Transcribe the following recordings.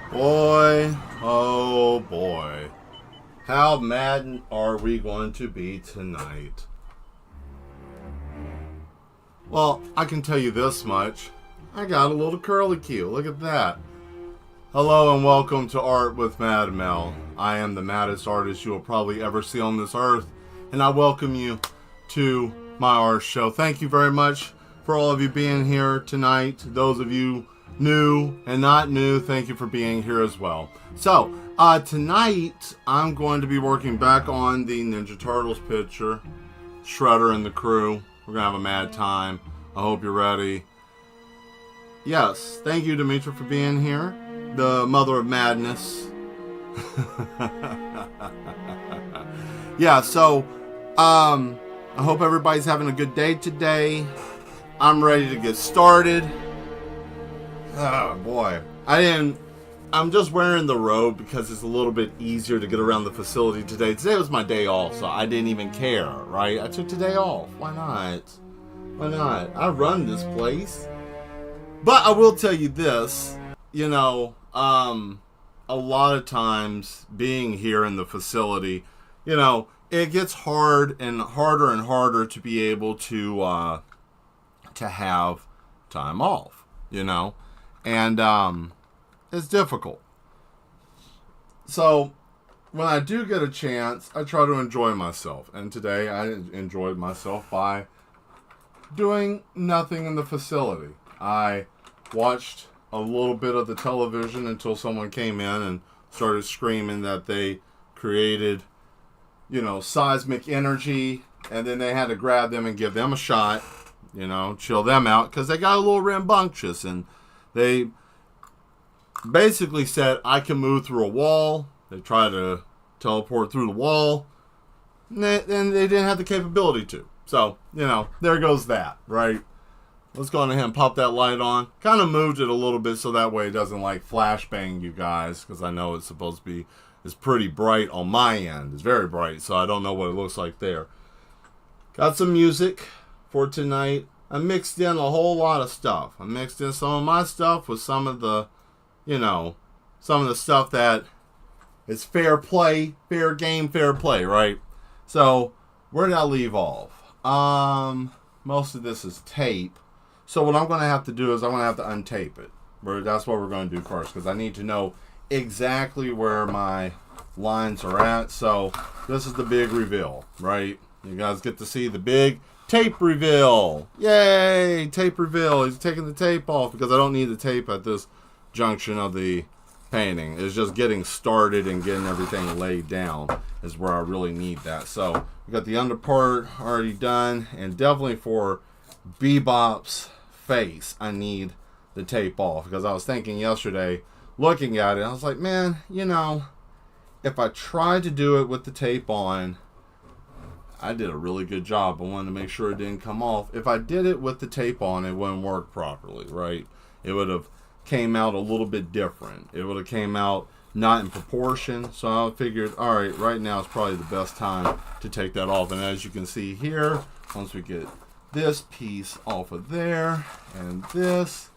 Boy, oh boy, how mad are we going to be tonight? Well, I can tell you this much. I got a little curly Q. Look at that. Hello and welcome to Art with Mad Mel. I am the maddest artist you will probably ever see on this earth, and I welcome you to my art show. Thank you very much for all of you being here tonight. Those of you new and not new, thank you for being here as well. So, tonight I'm going to be working back on the Ninja Turtles picture, Shredder and the crew. We're going to have a mad time. I hope you're ready. Yes, thank you, Demetra, for being here, the mother of madness. Yeah, so, I hope everybody's having a good day today. I'm ready to get started. Oh boy, I'm just wearing the robe because it's a little bit easier to get around the facility today. Today was my day off, so I didn't even care, right? I took today off. Why not? Why not? I run this place. But I will tell you this, you know, a lot of times being here in the facility, you know, it gets hard and harder to be able to have time off, you know. And it's difficult. So when I do get a chance, I try to enjoy myself. And today I enjoyed myself by doing nothing in the facility. I watched a little bit of the television until someone came in and started screaming that they created, you know, seismic energy. And then they had to grab them and give them a shot, you know, chill them out, because they got a little rambunctious. And they basically said, I can move through a wall. They tried to teleport through the wall. And they didn't have the capability to. So, you know, there goes that, right? Let's go on ahead and pop that light on. Kind of moved it a little bit so that way it doesn't, like, flashbang you guys. Because I know it's supposed to be, it's pretty bright on my end. It's very bright, so I don't know what it looks like there. Got some music for tonight. I mixed in a whole lot of stuff. I mixed in some of my stuff with some of the, you know, some of the stuff that is fair play, fair game, fair play, right? So, where did I leave off? Most of this is tape. So what I'm going to have to do is I'm going to have to untape it. That's what we're going to do first, because I need to know exactly where my lines are at. So, this is the big reveal, right? You guys get to see the big tape reveal. Yay! Tape reveal. He's taking the tape off because I don't need the tape at this junction of the painting. It's just getting started and getting everything laid down is where I really need that. So we got the under part already done, and definitely for Bebop's face I need the tape off, because I was thinking yesterday looking at it, I was like, man, you know, if I tried to do it with the tape on, I did a really good job. I wanted to make sure it didn't come off. If I did it with the tape on, it wouldn't work properly, right? It would have came out a little bit different. It would have came out not in proportion. So I figured, all right, right now is probably the best time to take that off. And as you can see here, once we get this piece off of there, and this,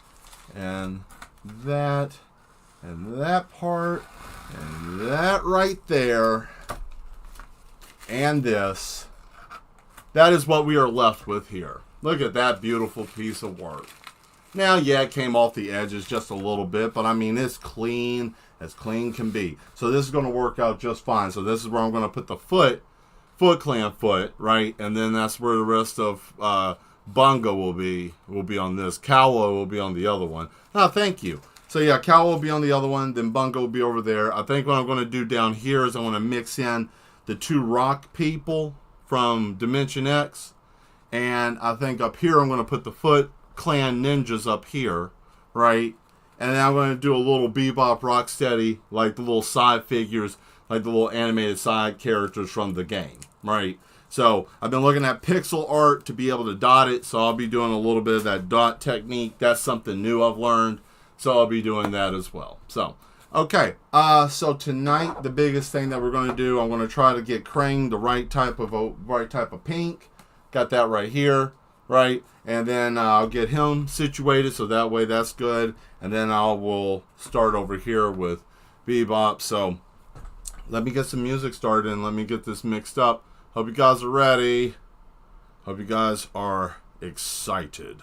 and that part, and that right there, and this, that is what we are left with here. Look at that beautiful piece of work. Now, yeah, it came off the edges just a little bit, but I mean, it's clean as clean can be. So this is going to work out just fine. So this is where I'm going to put the Foot Clan foot, right? And then that's where the rest of Bunga will be on this. Kawa will be on the other one. Oh, thank you. So yeah, Kawa will be on the other one, then Bunga will be over there. I think what I'm going to do down here is I'm going to mix in the two rock people from Dimension X. And I think up here I'm going to put the Foot Clan ninjas up here, right? And then I'm going to do a little Bebop Rocksteady, like the little side figures, like the little animated side characters from the game, right? So I've been looking at pixel art to be able to dot it, so I'll be doing a little bit of that dot technique. That's something new I've learned, so I'll be doing that as well. So, okay, so tonight the biggest thing that we're going to do, I'm going to try to get Krang the right type of pink. Got that right here, right? And then I'll get him situated, so that way that's good. And then I will start over here with Bebop. So let me get some music started and let me get this mixed up. Hope you guys are ready. Hope you guys are excited.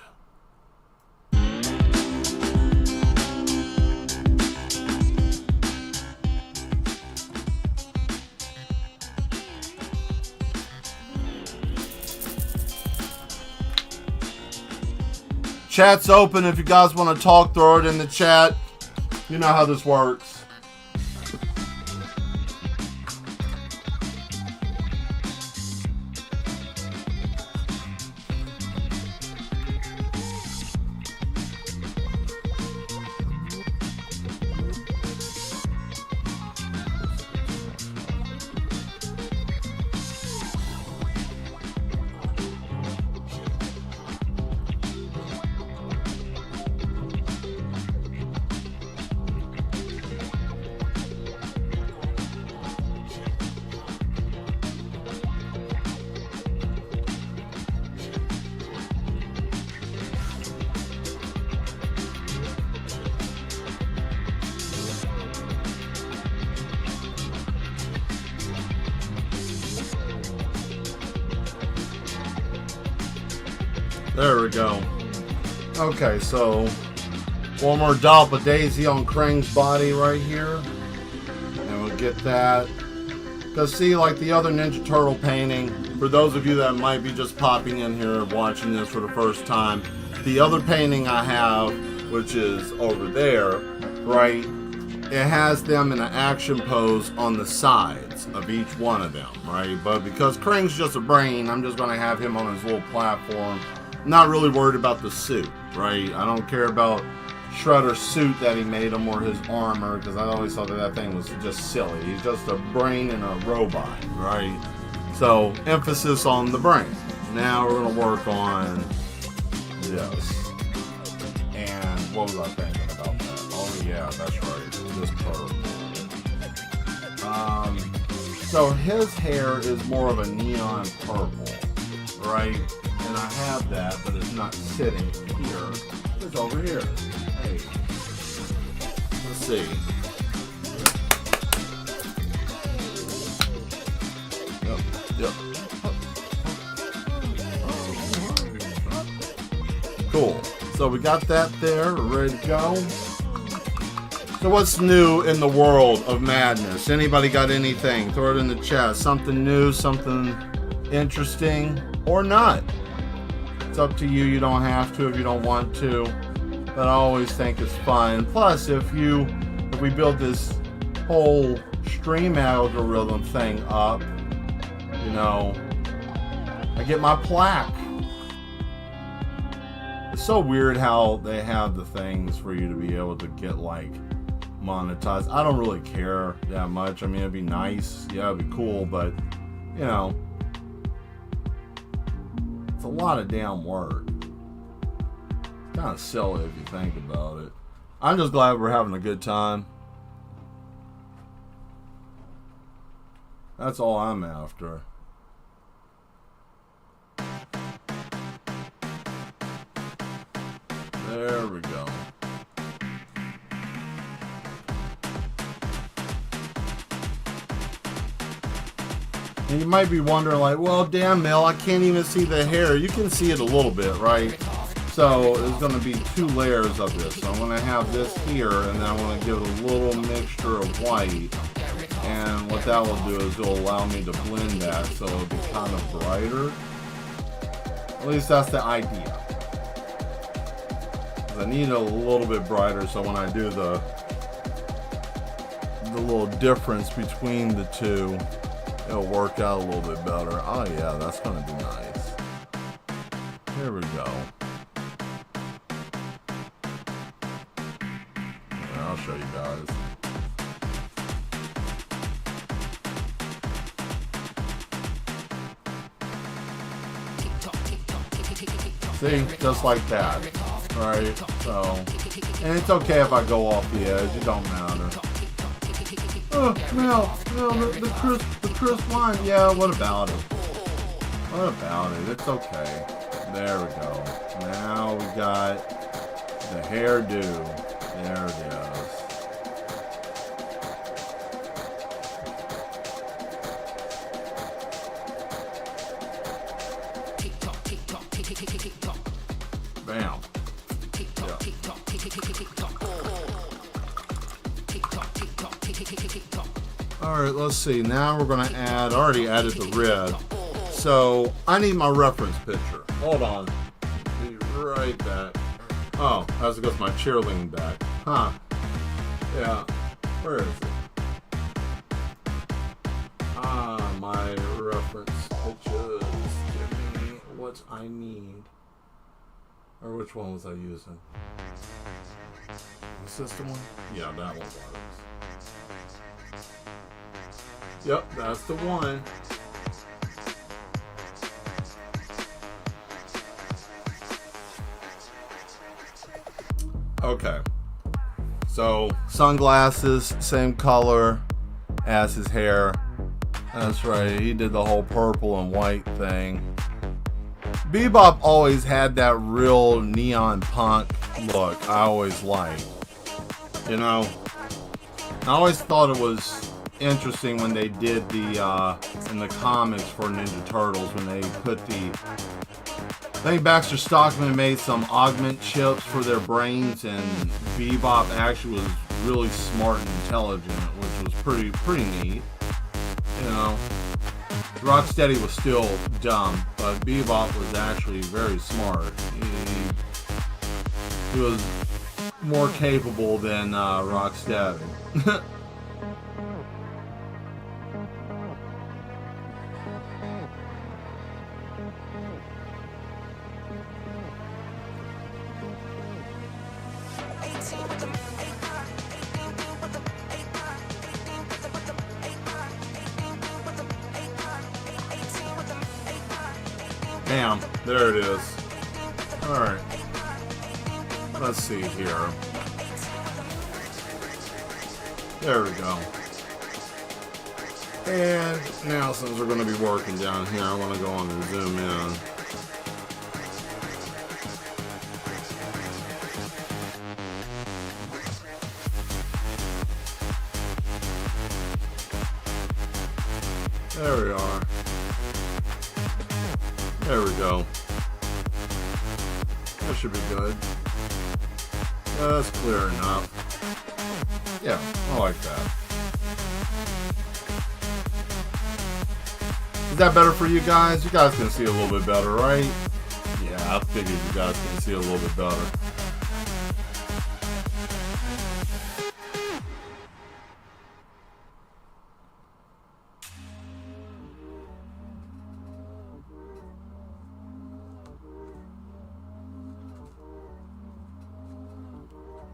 Chat's open. If you guys want to talk, throw it in the chat. You know how this works. There we go. Okay, so one more dollop of Daisy on Krang's body right here. And we'll get that. Because see, like the other Ninja Turtle painting, for those of you that might be just popping in here watching this for the first time, the other painting I have, which is over there, right, it has them in an action pose on the sides of each one of them, right? But because Krang's just a brain, I'm just going to have him on his little platform. Not really worried about the suit, right? I don't care about Shredder's suit that he made him or his armor, because I always thought that thing was just silly. He's just a brain and a robot, right? So, emphasis on the brain. Now we're going to work on this. And what was I thinking about that? Oh yeah, that's right. This purple. So his hair is more of a neon purple, right? And I have that, but it's not sitting here. It's over here. Hey. Let's see. Yep. Cool. So we got that there. We're ready to go. So what's new in the world of madness? Anybody got anything? Throw it in the chat. Something new, something interesting, or not. It's up to you. You don't have to if you don't want to. But I always think it's fun. Plus, if we build this whole stream algorithm thing up, you know, I get my plaque. It's so weird how they have the things for you to be able to get like monetized. I don't really care that much. I mean, it'd be nice. Yeah, it'd be cool, but you know, it's a lot of damn work. It's kind of silly if you think about it. I'm just glad we're having a good time. That's all I'm after. There we go. And you might be wondering, like, well, damn, Mel, I can't even see the hair. You can see it a little bit, right? So there's going to be two layers of this. So I'm going to have this here, and then I'm going to give it a little mixture of white. And what that will do is it'll allow me to blend that so it'll be kind of brighter. At least that's the idea. I need it a little bit brighter so when I do the little difference between the two, it'll work out a little bit better. Oh yeah, that's gonna be nice. Here we go. show you guys. See, just like that, right? So, and it's okay if I go off the edge. It don't matter. Oh, no, the crisp line. Yeah, what about it? What about it? It's okay. There we go. Now we got the hairdo. There it is. Bam. Alright, let's see. Now we're going to add, I already added the red. So, I need my reference picture. Hold on. Be right back. Oh, has to go with my cheerleading back. Huh. Yeah. Where is it? Ah, my reference pictures. Give me what I need. Or which one was I using? The system one? Yeah, that one was. Yep, that's the one. Okay. So, sunglasses, same color as his hair. That's right, he did the whole purple and white thing. Bebop always had that real neon punk look I always liked. You know, I always thought it was interesting when they did the in the comics for Ninja Turtles, when they put the, I think Baxter Stockman made some augment chips for their brains, and Bebop actually was really smart and intelligent, which was pretty neat. You know, Rocksteady was still dumb, but Bebop was actually very smart. He was more capable than Rocksteady. Bam, there it is. Alright. Let's see here. There we go. And now, since we're going to be working down here, I want to go on and zoom in. There we are. There we go. That should be good. Yeah, that's clear enough. Yeah, I like that. Is that better for you guys? You guys can see a little bit better, right? Yeah, I figured you guys can see a little bit better.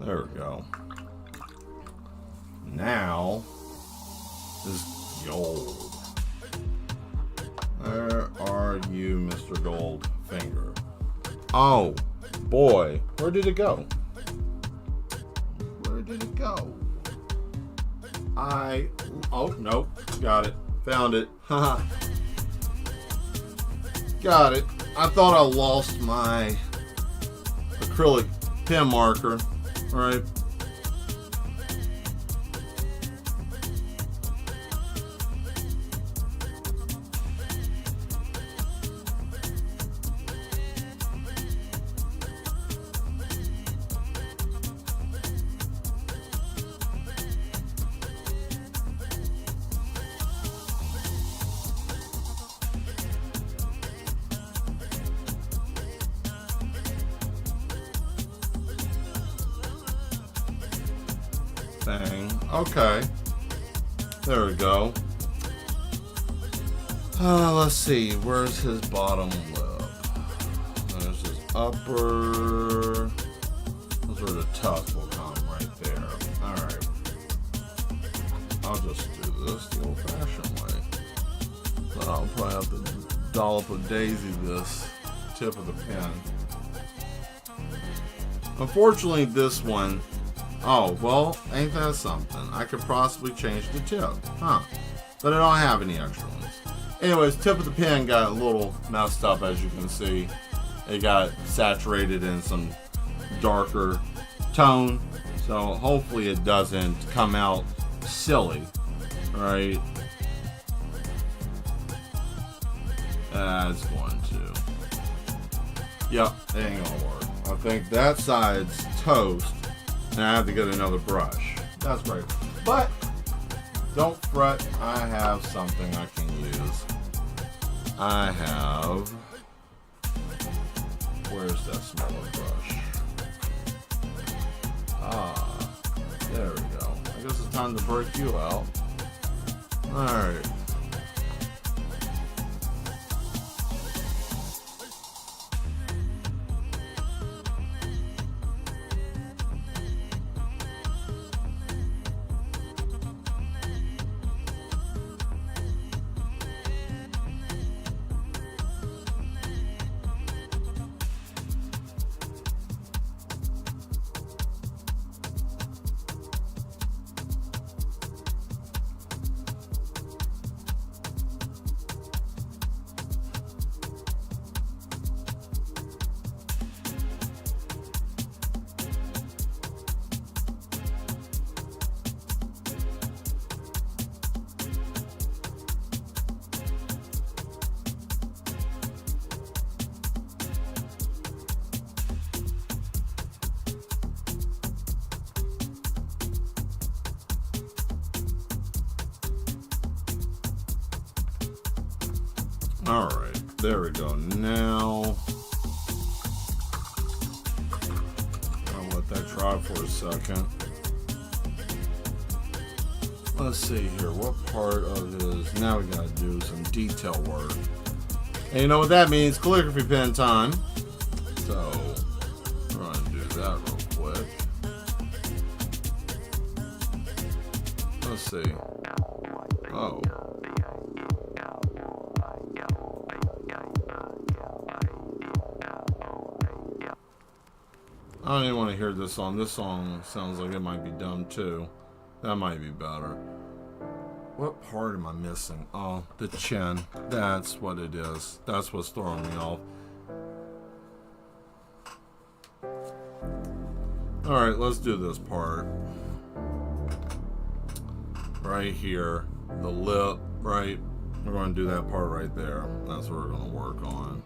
There we go. Now is Gold. Where are you, Mr. Goldfinger? Oh boy, where did it go? Where did it go? Oh nope, got it, found it. Haha. Got it. I thought I lost my acrylic pen marker. Right. Thing. Okay. There we go. Let's see. Where's his bottom lip? There's his upper. Those where the tusk will come, right there. Alright. I'll just do this the old-fashioned way. But I'll probably have to dollop of daisy this tip of the pen. Unfortunately, this one... Oh, well, ain't that something? I could possibly change the tip. Huh. But I don't have any extra ones. Anyways, tip of the pen got a little messed up, as you can see. It got saturated in some darker tone. So hopefully it doesn't come out silly. Right? That's going to. Yep, it ain't gonna work. I think that side's toast. And I have to get another brush. That's great. But don't fret, I have something I can use. I have... Where's that smaller brush? Ah, there we go. I guess it's time to break you out. Alright. Alright, there we go. Now, I'll let that dry for a second. Let's see here, what part of this? Now we gotta do some detail work. And you know what that means? Calligraphy pen time. So, we're gonna do that real quick. Let's see. Oh. I don't even want to hear this song. This song sounds like it might be dumb too. That might be better. What part am I missing? Oh, the chin. That's what it is. That's what's throwing me off. Alright, let's do this part. Right here. The lip, right? We're going to do that part right there. That's what we're going to work on.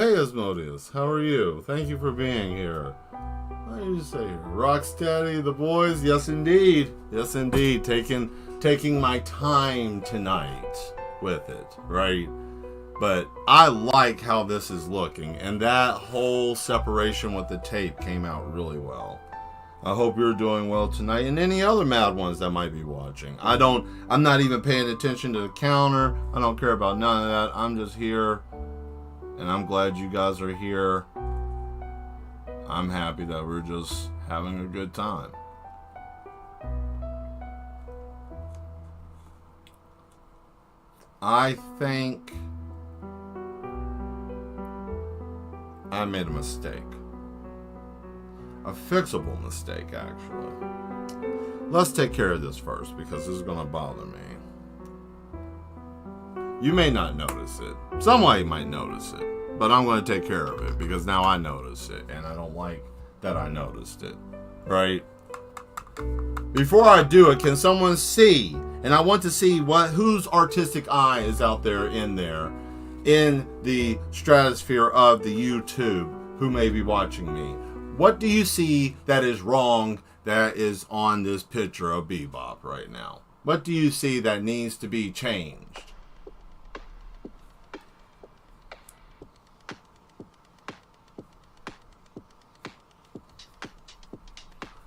hey Asmodeus, how are you? Thank you for being here. What do you say here? Rocksteady, the boys? Yes, indeed. Yes, indeed. Taking my time tonight with it, right? But I like how this is looking, and that whole separation with the tape came out really well. I hope you're doing well tonight, and any other mad ones that might be watching. I'm not even paying attention to the counter. I don't care about none of that. I'm just here, and I'm glad you guys are here. I'm happy that we're just having a good time. I think I made a mistake. A fixable mistake, actually. Let's take care of this first, because this is going to bother me. You may not notice it. Somebody might notice it. But I'm going to take care of it, because now I notice it, and I don't like that I noticed it. Right? Before I do it, can someone see? And I want to see whose artistic eye is out there in the stratosphere of the YouTube, who may be watching me. What do you see that is wrong that is on this picture of Bebop right now? What do you see that needs to be changed?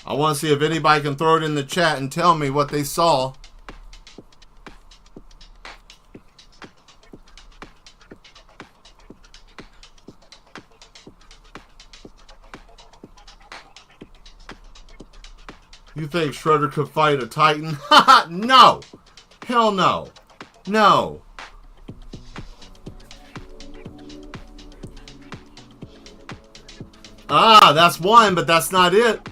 I want to see if anybody can throw it in the chat and tell me what they saw. You think Shredder could fight a Titan? No! Hell no. No. Ah, that's one, but that's not it.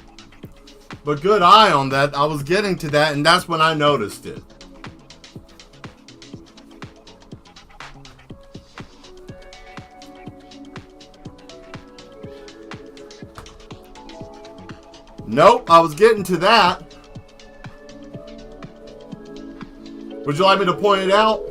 But good eye on that. I was getting to that, and that's when I noticed it. Nope, I was getting to that. Would you like me to point it out?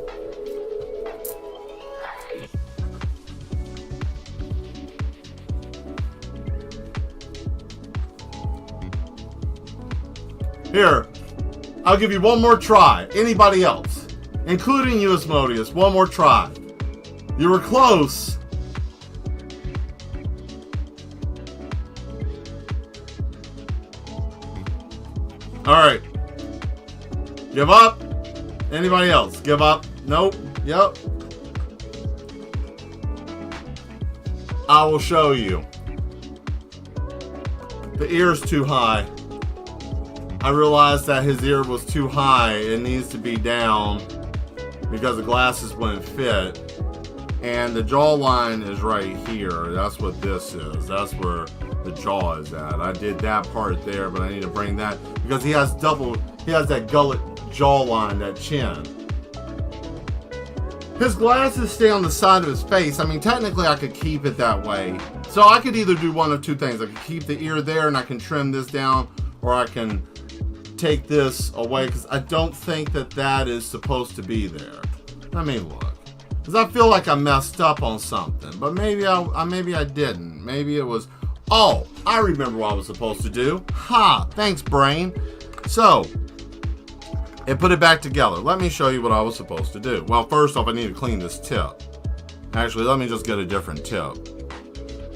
Here, I'll give you one more try. Anybody else, including you, Asmodeus, one more try. You were close. Alright. Give up? Anybody else? Give up? Nope. Yep. I will show you. The ear's too high. I realized that his ear was too high. It needs to be down because the glasses wouldn't fit. And the jawline is right here. That's what this is. That's where the jaw is at. I did that part there, but I need to bring that because he has that gullet jawline, that chin. His glasses stay on the side of his face. I mean, technically I could keep it that way. So I could either do one of two things. I could keep the ear there and I can trim this down, or I can take this away because I don't think that is supposed to be there. Let me look. Because I feel like I messed up on something. But maybe I didn't. Maybe it was... Oh, I remember what I was supposed to do. Ha! Thanks, brain. So, and put it back together. Let me show you what I was supposed to do. Well, first off, I need to clean this tip. Actually, let me just get a different tip.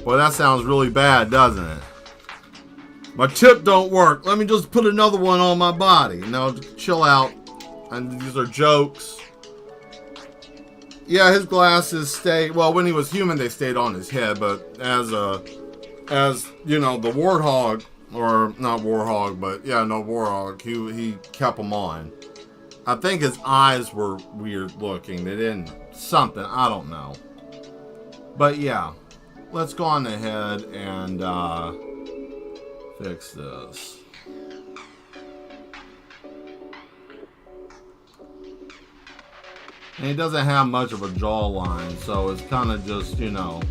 Boy, that sounds really bad, doesn't it? My tip don't work. Let me just put another one on my body. No, chill out. And these are jokes. Yeah, his glasses stay... Well, when he was human, they stayed on his head. But as you know, the warthog... Or, not warthog, but... Yeah, no, warthog. He kept them on. I think his eyes were weird looking. They didn't... Something. I don't know. But, yeah. Let's go on ahead and, fix this. And he doesn't have much of a jawline, so it's kind of just, you know,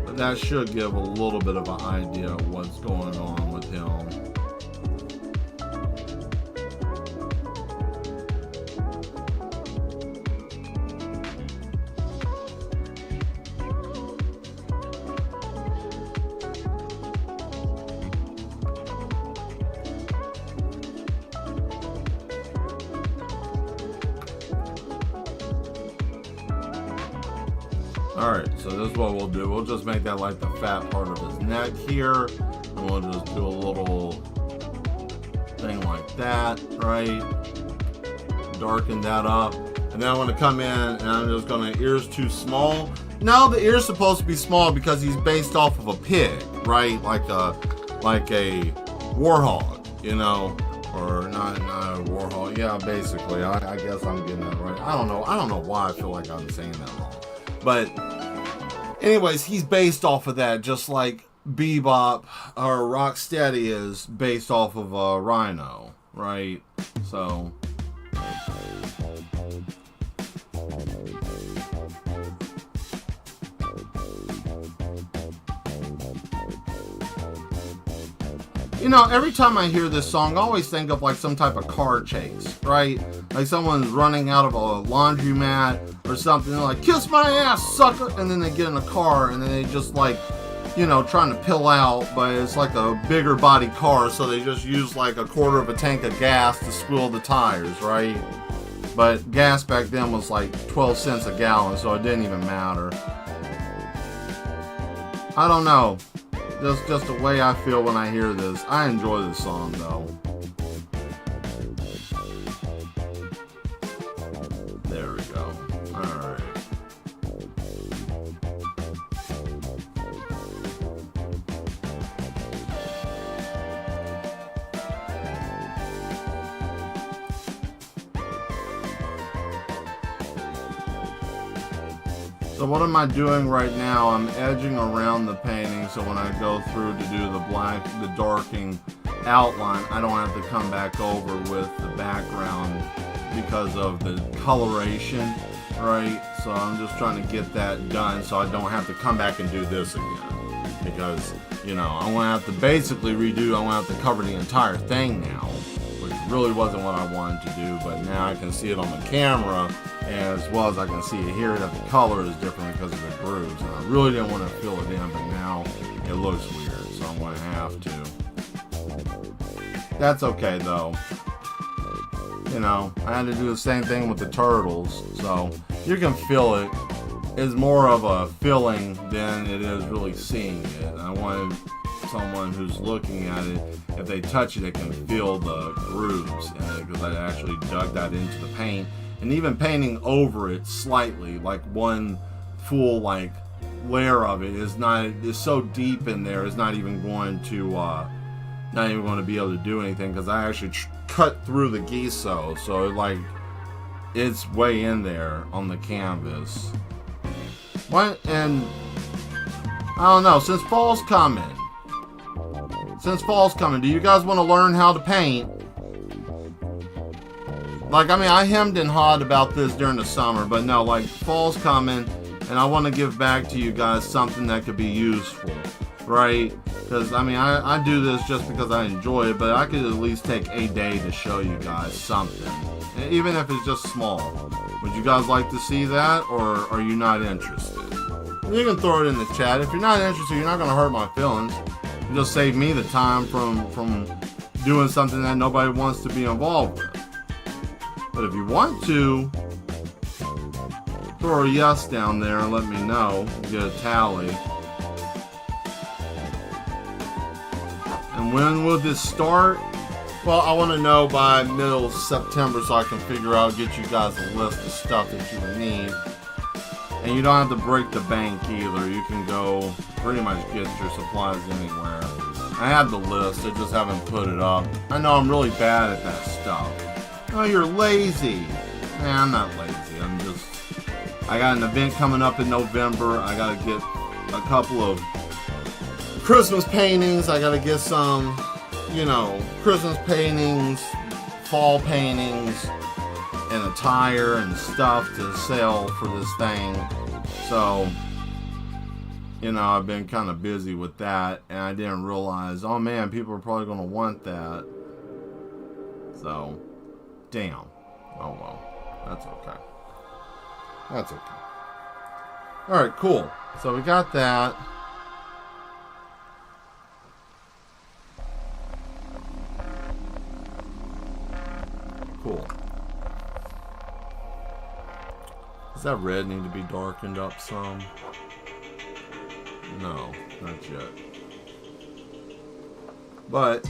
but that should give a little bit of an idea of what's going on with him. Alright, so this is what we'll do. We'll just make that like the fat part of his neck here. And we'll just do a little thing like that, right? Darken that up. And then I'm going to come in and I'm just going to, ears too small. No, the ear's supposed to be small because he's based off of a pig, right? Like a warhog, you know? Or not a warhol. Yeah, basically. I guess I'm getting that right. I don't know why I feel like I'm saying that wrong. But anyways, he's based off of that, just like Bebop or Rocksteady is based off of a rhino, right? So you know, every time I hear this song, I always think of like some type of car chase, right? Like someone's running out of a laundromat or something. They're like, kiss my ass, sucker! And then they get in a car and then they just like, you know, trying to pill out, but it's like a bigger body car, so they just use like a quarter of a tank of gas to squill the tires, right? But gas back then was like 12 cents a gallon, so it didn't even matter. I don't know. Just the way I feel when I hear this. I enjoy this song though. There we go. Alright. So what am I doing right now? I'm edging around the painting, so when I go through to do the darking outline, I don't have to come back over with the background because of the coloration, right? So I'm just trying to get that done so I don't have to come back and do this again. Because, you know, I'm going to have to basically redo, I'm going to have to cover the entire thing now, which really wasn't what I wanted to do, but now I can see it on the camera, and as well as I can see it here, that the color is different because of the grooves. And I really didn't want to fill it in, but now it looks weird, so I'm going to have to. That's okay, though. You know, I had to do the same thing with the turtles, so you can feel it. It's more of a feeling than it is really seeing it. I wanted someone who's looking at it, if they touch it, they can feel the grooves in it, because I actually dug that into the paint. And even painting over it slightly, like one full like layer of it is so deep in there, it's not even going to be able to do anything, because I actually cut through the gesso, so it's way in there on the canvas. What? And I don't know, since fall's coming, do you guys want to learn how to paint? Like, I mean, I hemmed and hawed about this during the summer, but no, like, fall's coming, and I want to give back to you guys something that could be useful, right? Because, I mean, I do this just because I enjoy it, but I could at least take a day to show you guys something, even if it's just small. Would you guys like to see that, or are you not interested? You can throw it in the chat. If you're not interested, you're not going to hurt my feelings. You just save me the time from doing something that nobody wants to be involved with. But if you want to, throw a yes down there and let me know. Get a tally. And when will this start? Well, I want to know by middle of September so I can figure out, get you guys a list of stuff that you would need. And you don't have to break the bank either. You can go pretty much get your supplies anywhere. I have the list, I just haven't put it up. I know I'm really bad at that stuff. Oh, you're lazy. Nah, I'm not lazy. I got an event coming up in November. I gotta get a couple of Christmas paintings. I gotta get some, you know, Christmas paintings, fall paintings, and attire and stuff to sell for this thing. So, you know, I've been kind of busy with that, and I didn't realize, oh man, people are probably gonna want that. So, damn. Oh well. That's okay. That's okay. Alright, cool. So we got that. Cool. Does that red need to be darkened up some? No, not yet. But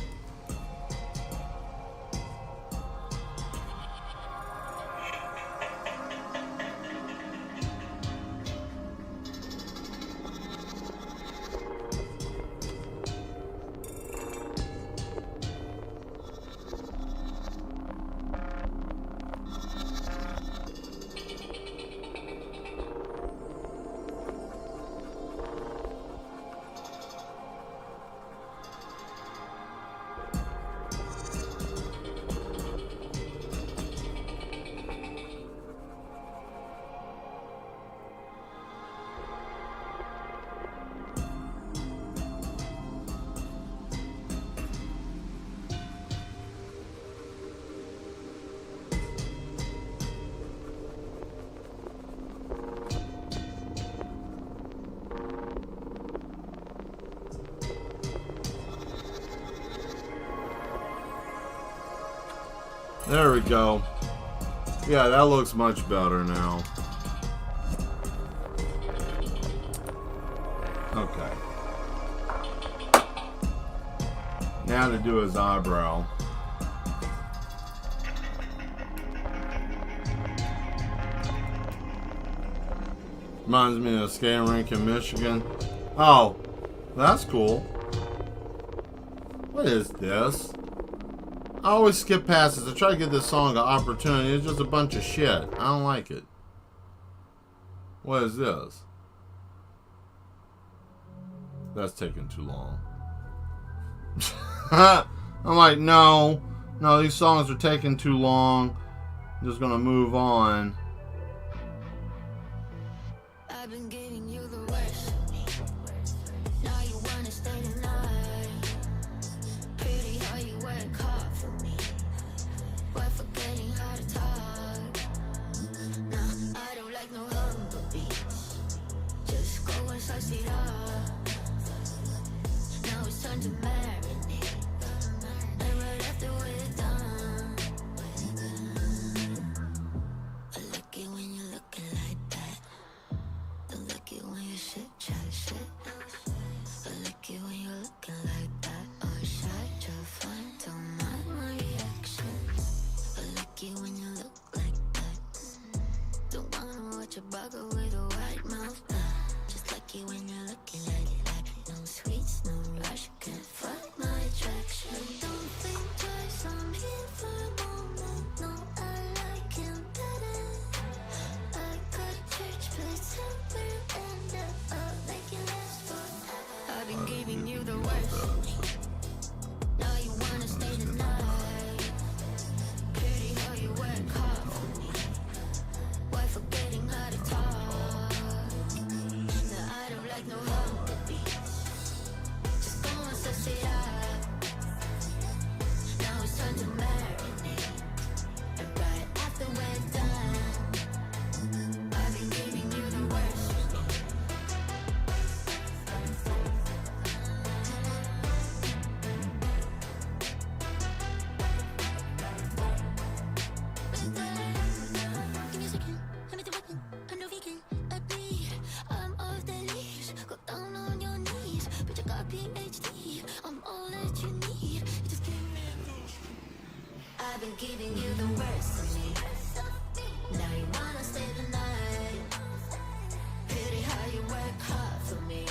there we go. Yeah, that looks much better now. Okay. Now to do his eyebrow. Reminds me of a skating rink in Michigan. Oh, that's cool. What is this? I always skip past this. I try to give this song an opportunity. It's just a bunch of shit. I don't like it. What is this? That's taking too long. I'm like, no. No, these songs are taking too long. I'm just gonna move on. I've been giving you the worst. Now you wanna stay tonight. Pretty how you work hard for me. We're forgetting how to talk. Nah, I don't like no humble beats. Just go and suss it up. Now it's time to marinate. And right after we're done, I like it when you're looking like that. Don't like it when you shit, chat shit. I like it when you're looking like that. Or shy, try fun, don't mind my reaction. I like it when you look like that. Don't wanna watch a bugger with a white mouth. Just like it when you're looking like that. No sweets, no rush, can't fuck my attraction. Don't think twice, I'm here for a moment. No, I like him better. I got a church place somewhere and I'll make it last forever. I've been giving you the worst. Now you wanna stay tonight. Pretty how you work hard for me. Why forgetting how to talk? Now I don't like no humble beats. Just go and suss it up. Now it's time to marinate. And right after we're done, I've been giving you the worst. Give me a second, I made the weapon, I'm no vegan, I bleed, I'm off the leash, go down on your knees, but you got PhD, I'm all that you need, you just give me a I've been giving you the worst of me, now you wanna stay the night, pretty how you work hard for me,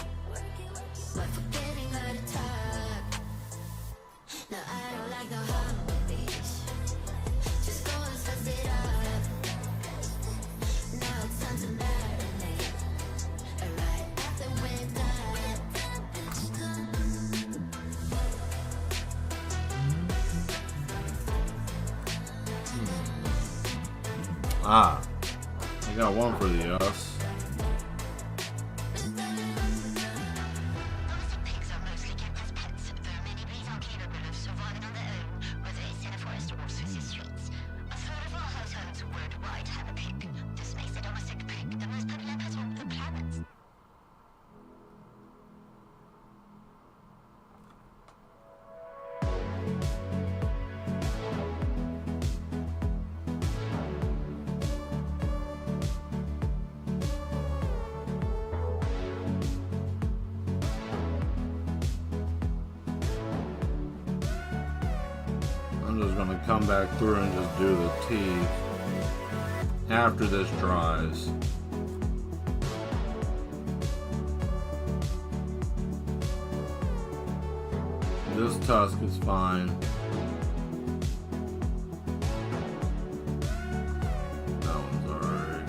but forgetting how to talk, now I don't like no humble beats, just go and suss it up, now it's time to marinate, and right after we're done, ah, I got one for the us. Pigs are mostly kept as pets, though many breeds are capable of surviving on their own, whether it's in a forest or city streets. A third of our households worldwide have a pig. This makes the domestic pig the most popular pet on the planet. I'm just going to come back through and just do the teeth after this dries. This tusk is fine. That one's alright.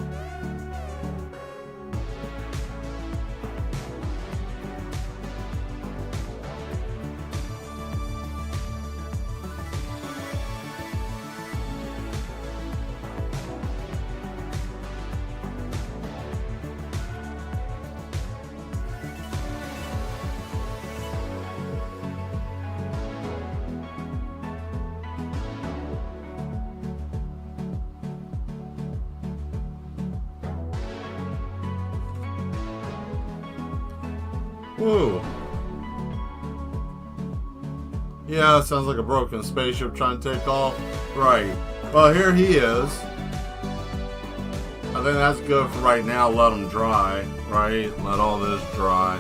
Woo. Yeah, sounds like a broken spaceship trying to take off. Right. Well, here he is. I think that's good for right now. Let him dry. Right? Let all this dry.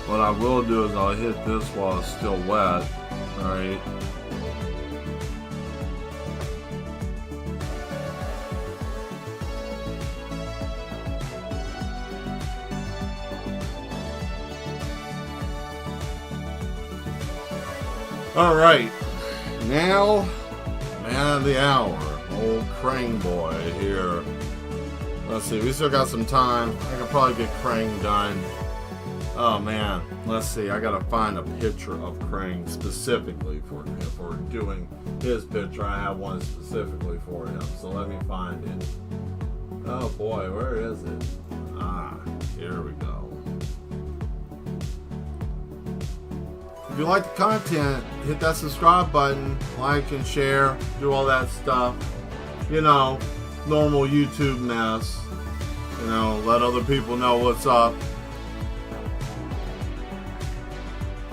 What I will do is I'll hit this while it's still wet. Right? Alright, now, man of the hour, old Krang boy here. Let's see, we still got some time. I could probably get Krang done. Oh man, let's see, I gotta find a picture of Krang specifically for him. If we're doing his picture, I have one specifically for him, so let me find it. Oh boy, where is it? Ah, here we go. If you like the content, hit that subscribe button, like and share, do all that stuff. You know, normal YouTube mess. You know, let other people know what's up.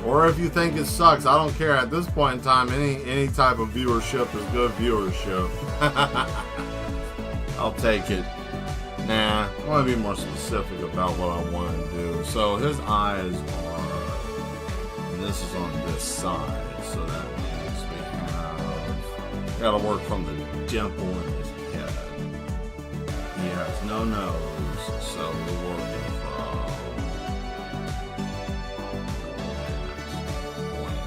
Or if you think it sucks, I don't care. At this point in time, any type of viewership is good viewership. I'll take it. Nah, I want to be more specific about what I want to do. So his eyes are... This is on this side, so that means we have gotta work from the dimple in his head. He has no nose, so we're working from that point.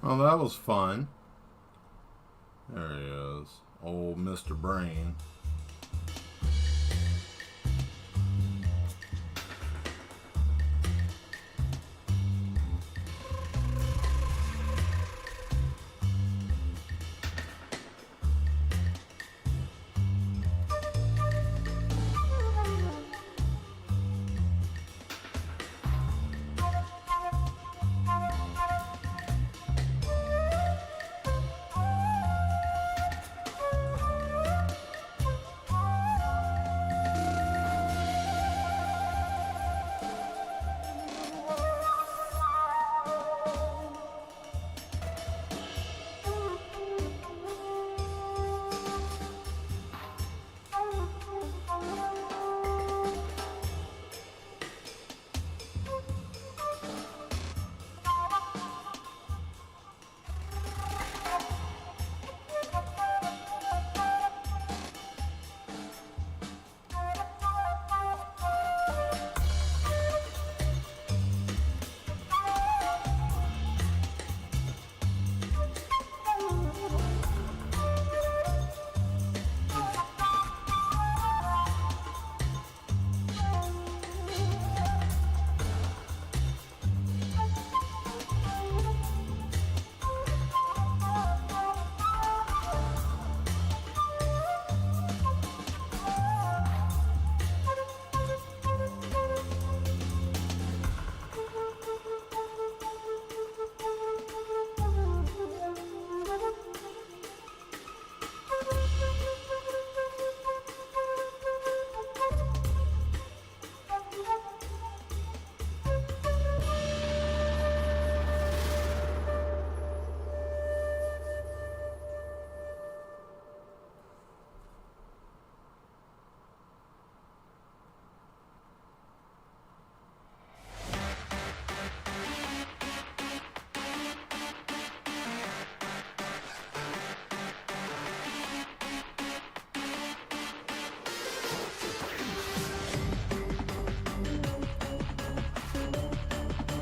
Well, that was fun. There he is. Old Mr. Brain.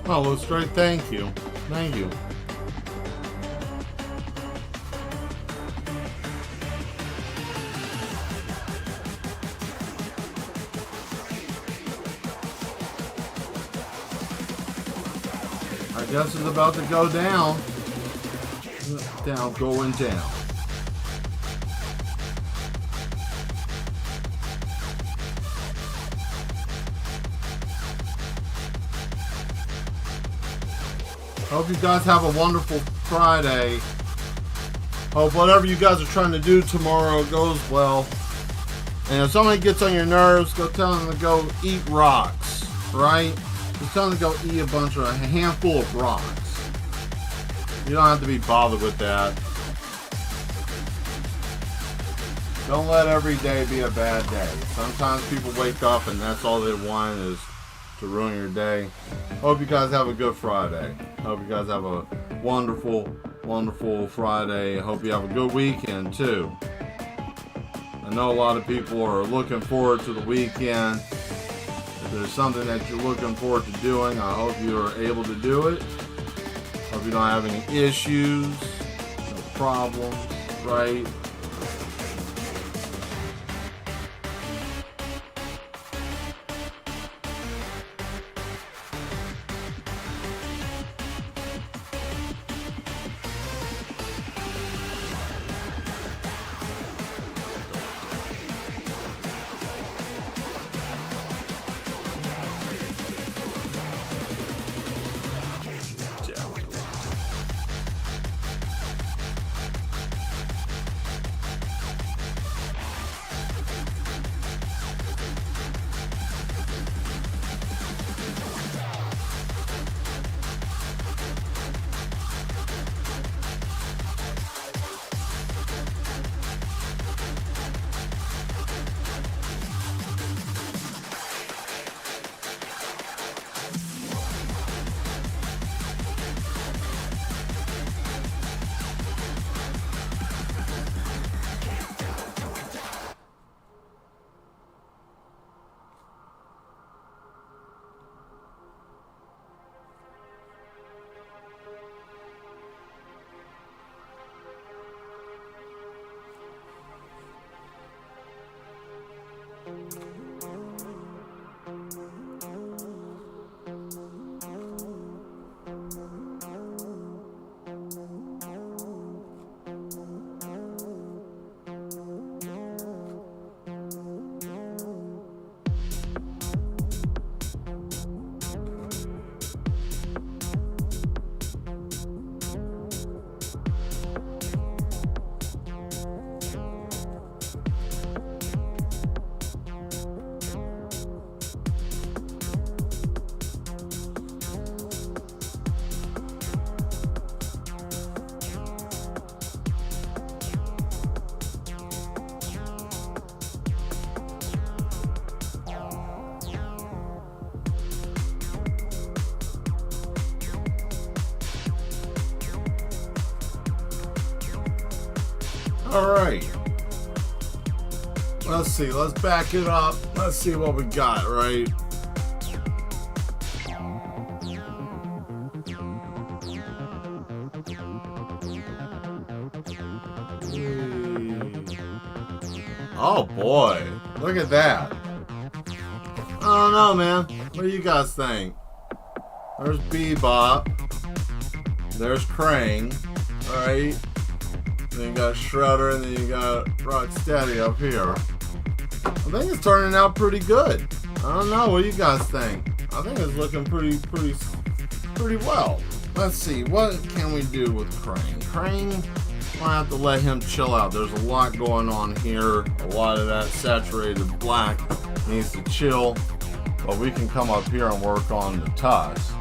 Oh, well, straight. Thank you. Thank you. I guess it's about to go down. Down, going down. Hope you guys have a wonderful Friday. Hope whatever you guys are trying to do tomorrow goes well. And if somebody gets on your nerves, go tell them to go eat rocks, right? Just tell them to go eat a handful of rocks. You don't have to be bothered with that. Don't let every day be a bad day. Sometimes people wake up and that's all they want is to ruin your day. Hope you guys have a good Friday. Hope you guys have a wonderful, wonderful Friday. Hope you have a good weekend too. I know a lot of people are looking forward to the weekend. If there's something that you're looking forward to doing, I hope you are able to do it. Hope you don't have any issues, no problems, right? Alright. Let's see. Let's back it up. Let's see what we got, right? Oh boy. Look at that. I don't know, man. What do you guys think? There's Bebop. There's Krang. Alright. Then you got Shredder, and then you got Rocksteady up here. I think it's turning out pretty good. I don't know. What do you guys think? I think it's looking pretty well. Let's see. What can we do with Krang? Krang, I have to let him chill out. There's a lot going on here. A lot of that saturated black needs to chill. But we can come up here and work on the tusk.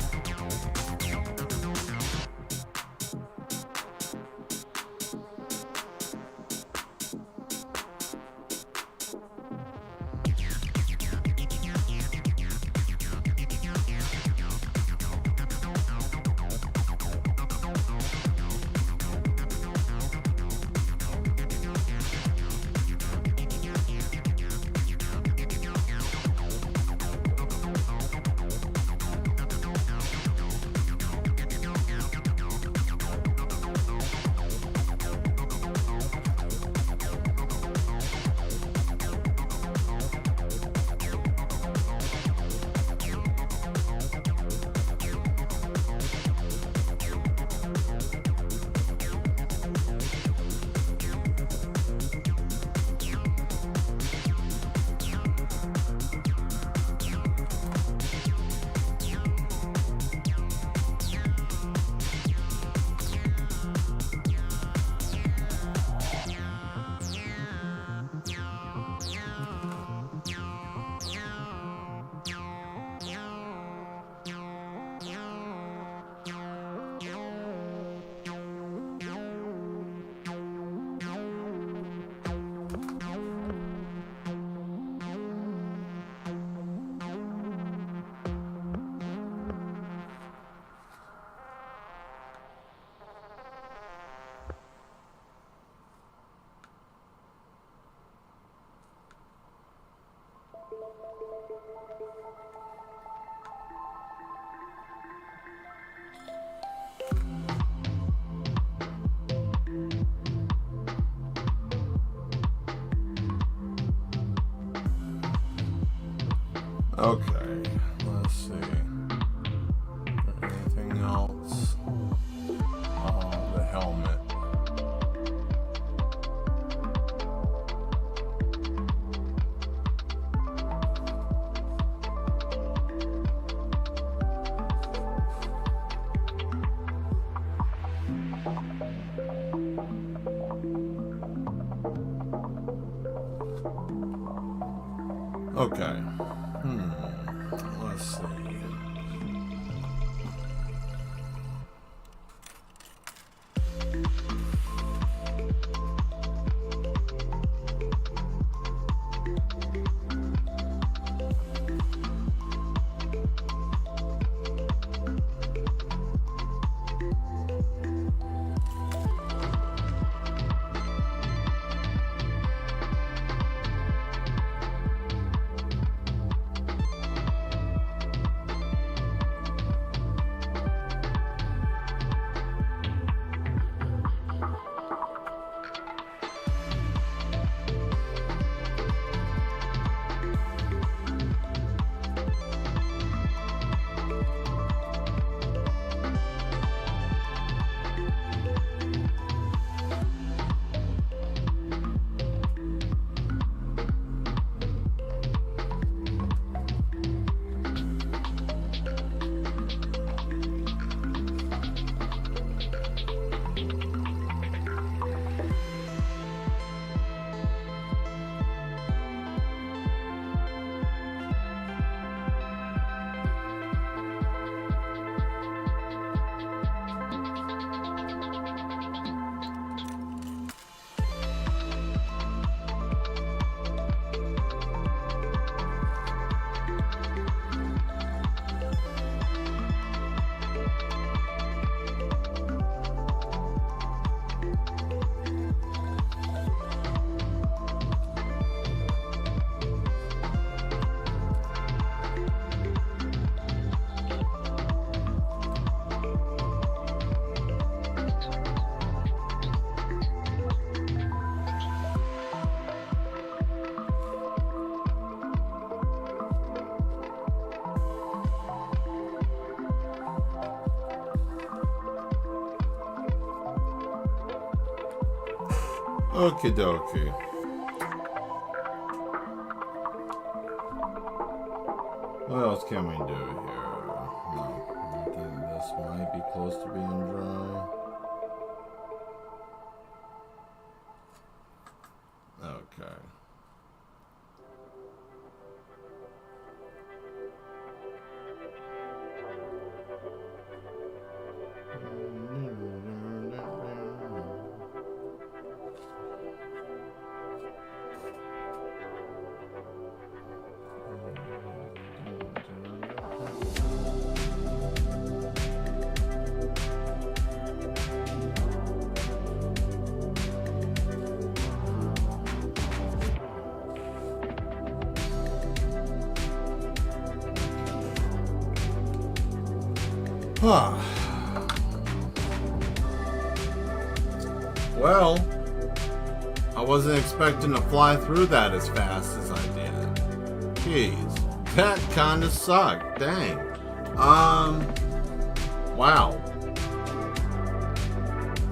Okay, let's see. Anything else? Oh, the helmet. Okay. Let's see. Okie dokie. What else can we do here? No, I think this might be close to being dry. Okay. Well, I wasn't expecting to fly through that as fast as I did. Jeez, that kind of sucked. Dang. Wow.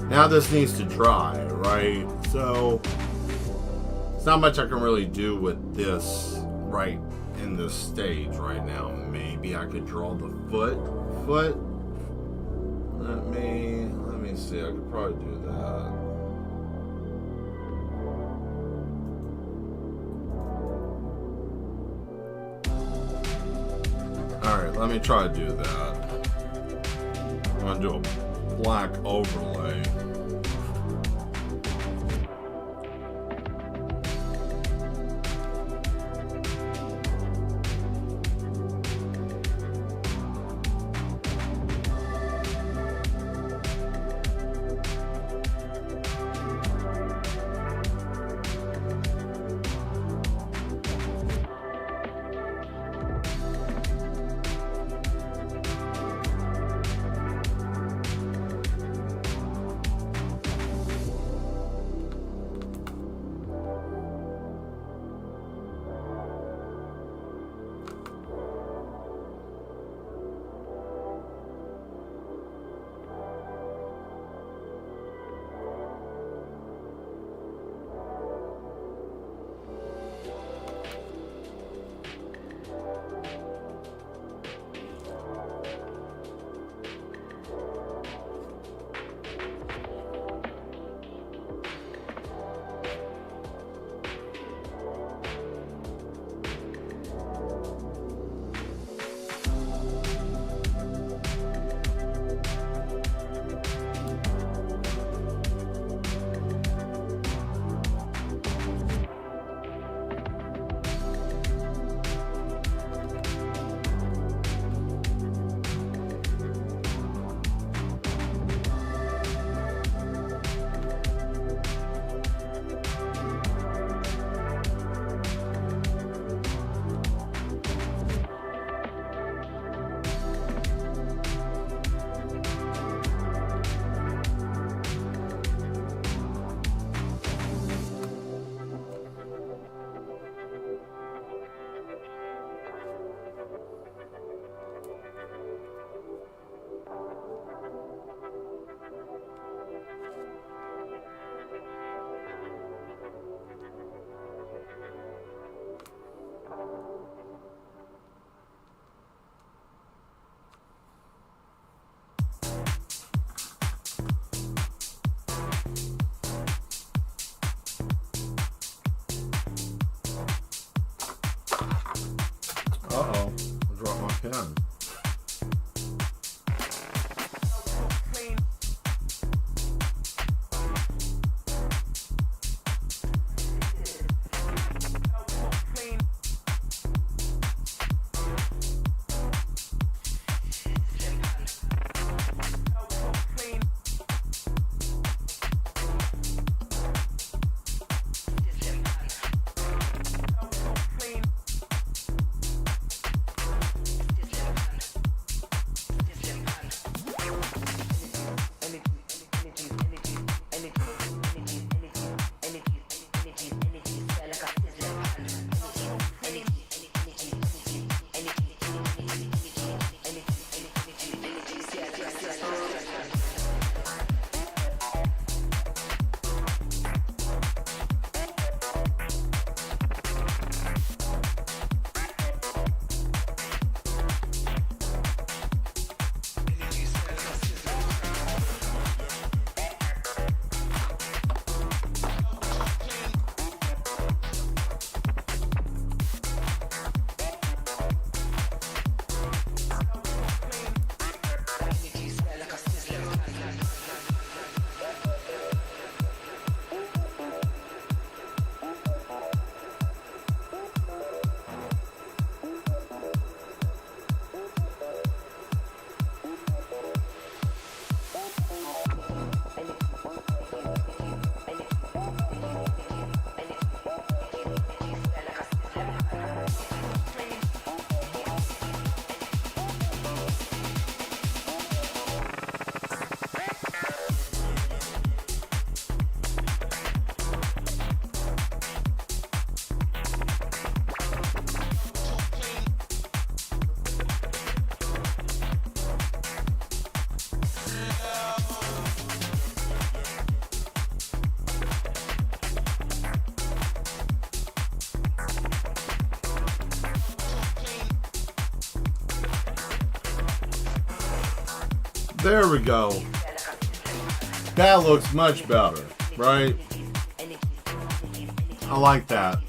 Now this needs to dry, right? So, there's not much I can really do with this right in this stage right now. Maybe I could draw the foot. Let me see. I could probably do that. Alright, let me try to do that. I'm gonna do a black overlay. pen. There we go. That looks much better, right? I like that.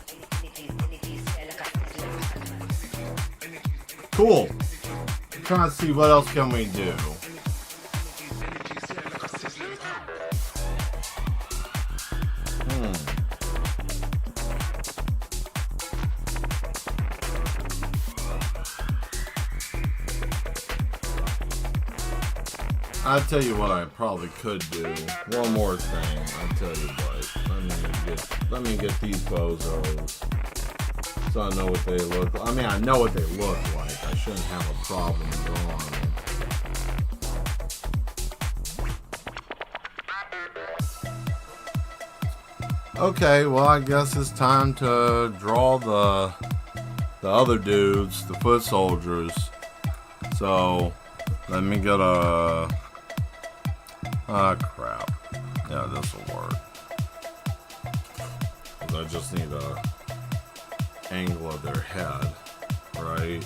Cool. I'm trying to see what else can we do. I'll tell you what I probably could do. One more thing. I'll tell you what. Let me get these bozos. So I know what they look like. I mean, I know what they look like. I shouldn't have a problem drawing them. Okay, well I guess it's time to draw the other dudes, the foot soldiers. So let me get a... Ah, crap. Yeah, this will work. 'Cause I just need a angle of their head, right?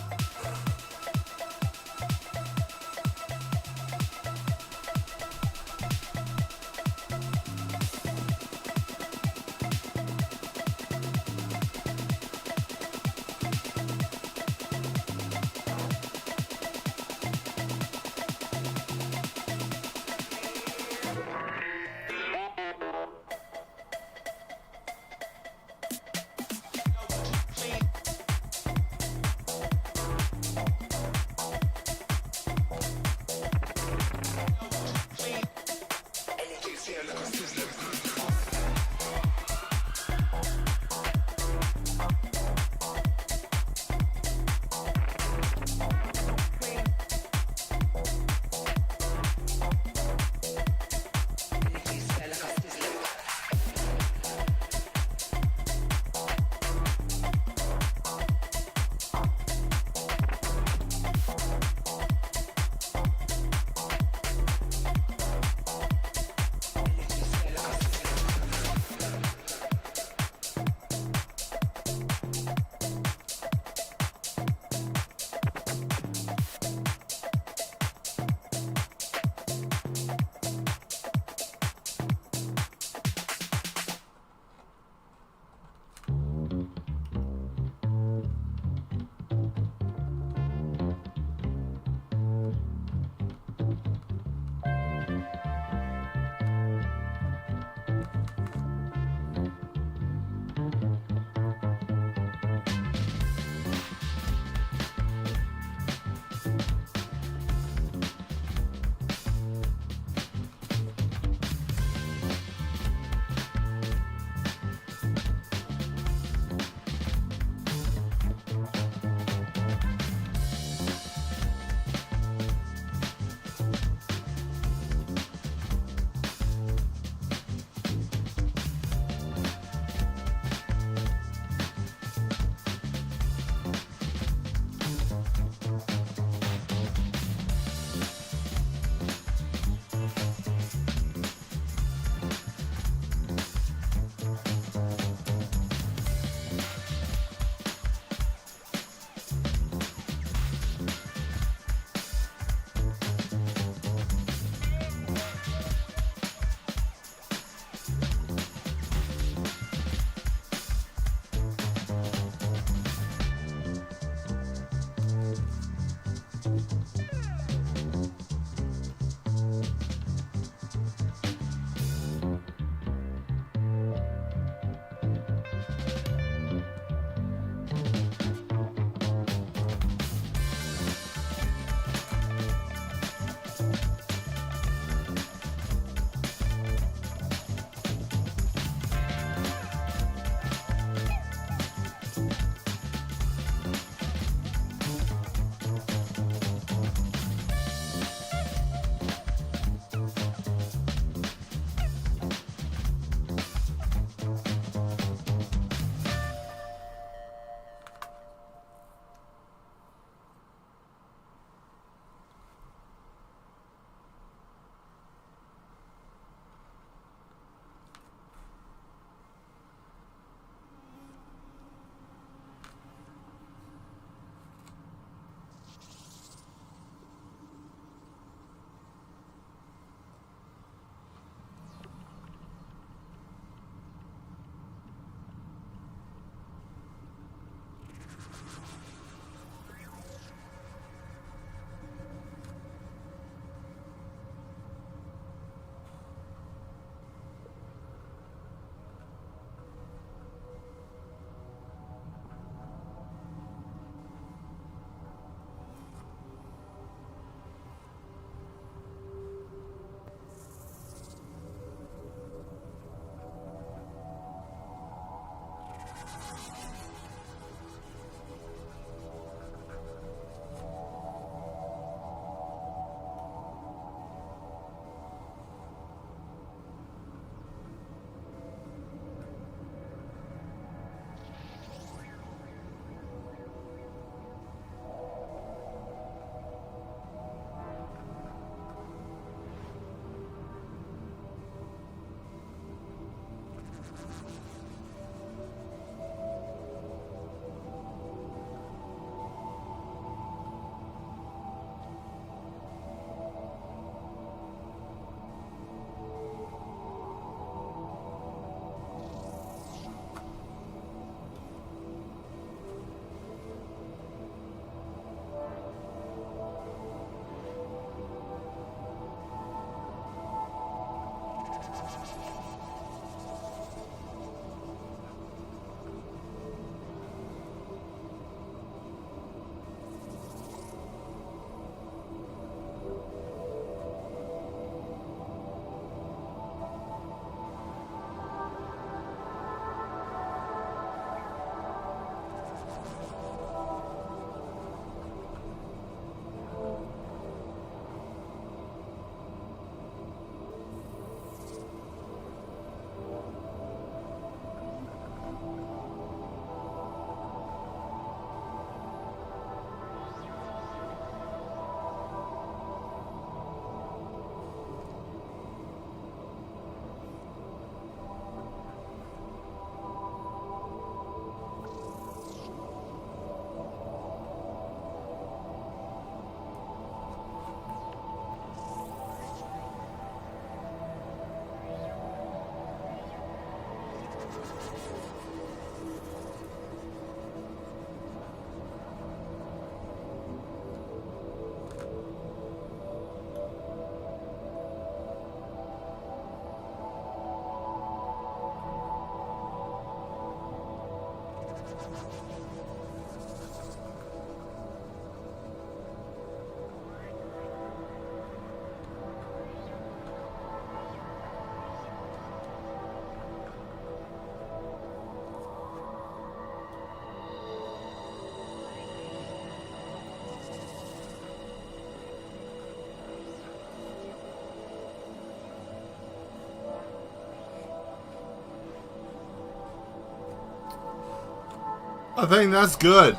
I think that's good.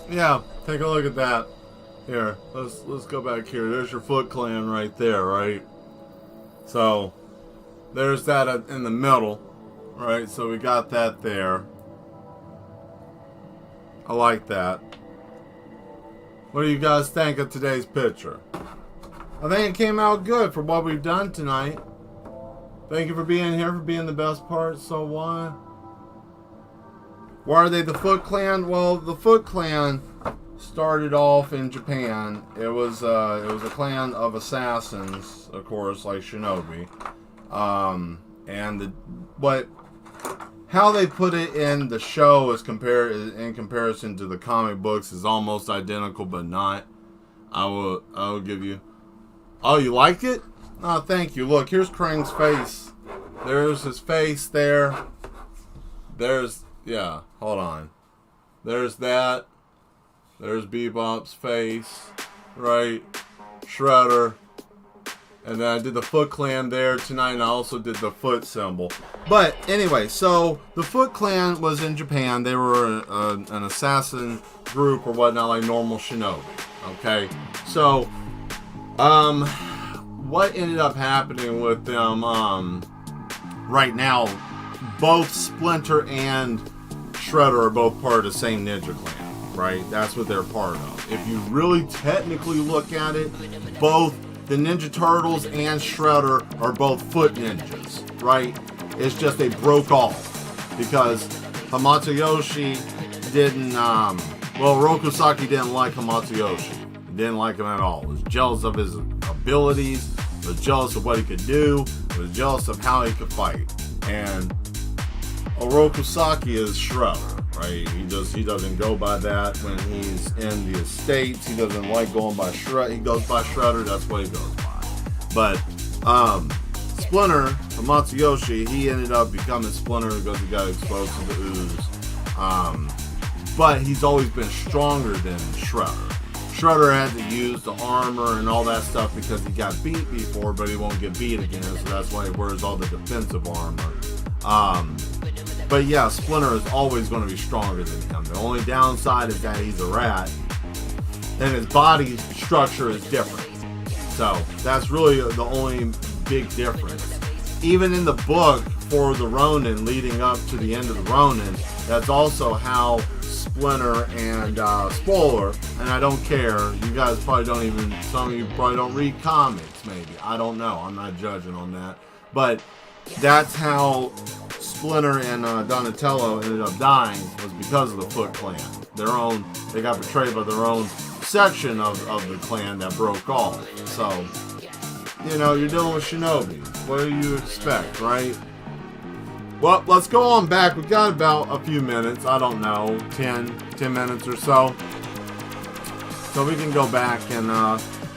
Yeah, take a look at that. Here, let's go back here. There's your Foot Clan right there, right? So there's that in the middle, right? So we got that there. I like that. What do you guys think of today's picture? I think it came out good for what we've done tonight. Thank you for being here, for being the best part. So why are they the Foot Clan? Well, the Foot Clan started off in Japan. It was a clan of assassins, of course, like shinobi. But how they put it in the show is in comparison to the comic books is almost identical, but not. I will give you. Oh, you liked it? Oh, thank you. Look, here's Krang's face. There's his face there. Yeah, hold on. There's that. There's Bebop's face. Right? Shredder. And then I did the Foot Clan there tonight, and I also did the foot symbol. But anyway, so the Foot Clan was in Japan. They were an assassin group or whatnot, like normal shinobi. Okay? So, what ended up happening with them, right now, both Splinter and Shredder are both part of the same ninja clan, right? That's what they're part of. If you really technically look at it, both the Ninja Turtles and Shredder are both foot ninjas, right? It's just they broke off because Hamato-Yoshi didn't, Rokusaki didn't like Hamato-Yoshi. He didn't like him at all. He was jealous of his abilities, was jealous of what he could do, was jealous of how he could fight. And Orokusaki is Shredder, right? He doesn't go by that when he's in the estates. He doesn't like going by Shredder. He goes by Shredder. That's what he goes by. But Splinter, Hamato-Yoshi, he ended up becoming Splinter because he got exposed to the ooze. But he's always been stronger than Shredder. Shredder had to use the armor and all that stuff because he got beat before, but he won't get beat again, so that's why he wears all the defensive armor. But yeah, Splinter is always going to be stronger than him. The only downside is that he's a rat, and his body structure is different. So that's really the only big difference. Even in the book for the Ronin, leading up to the end of the Ronin, that's also how Splinter and spoiler, and I don't care. You guys probably don't even. Some of you probably don't read comics. Maybe I don't know. I'm not judging on that, but that's how Splinter and Donatello ended up dying, was because of the Foot Clan. They got betrayed by their own section of the clan that broke off. So, you're dealing with shinobi. What do you expect, right? Well, let's go on back. We've got about a few minutes. I don't know, 10 minutes or so. So we can go back and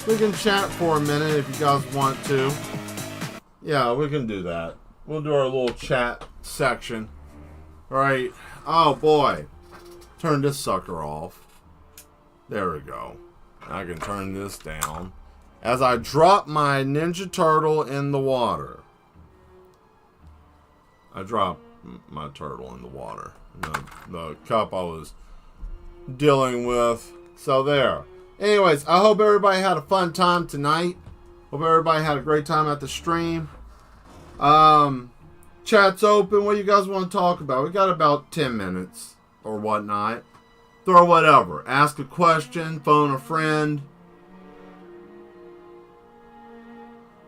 we can chat for a minute if you guys want to. Yeah, we can do that. We'll do our little chat section. Alright. Oh boy. Turn this sucker off. There we go. I can turn this down. As I drop my Ninja Turtle in the water. I dropped my turtle in the water. The cup I was dealing with. So there. Anyways, I hope everybody had a fun time tonight. Hope everybody had a great time at the stream. Chat's open. What do you guys want to talk about? We got about 10 minutes or whatnot. Throw whatever. Ask a question. Phone a friend.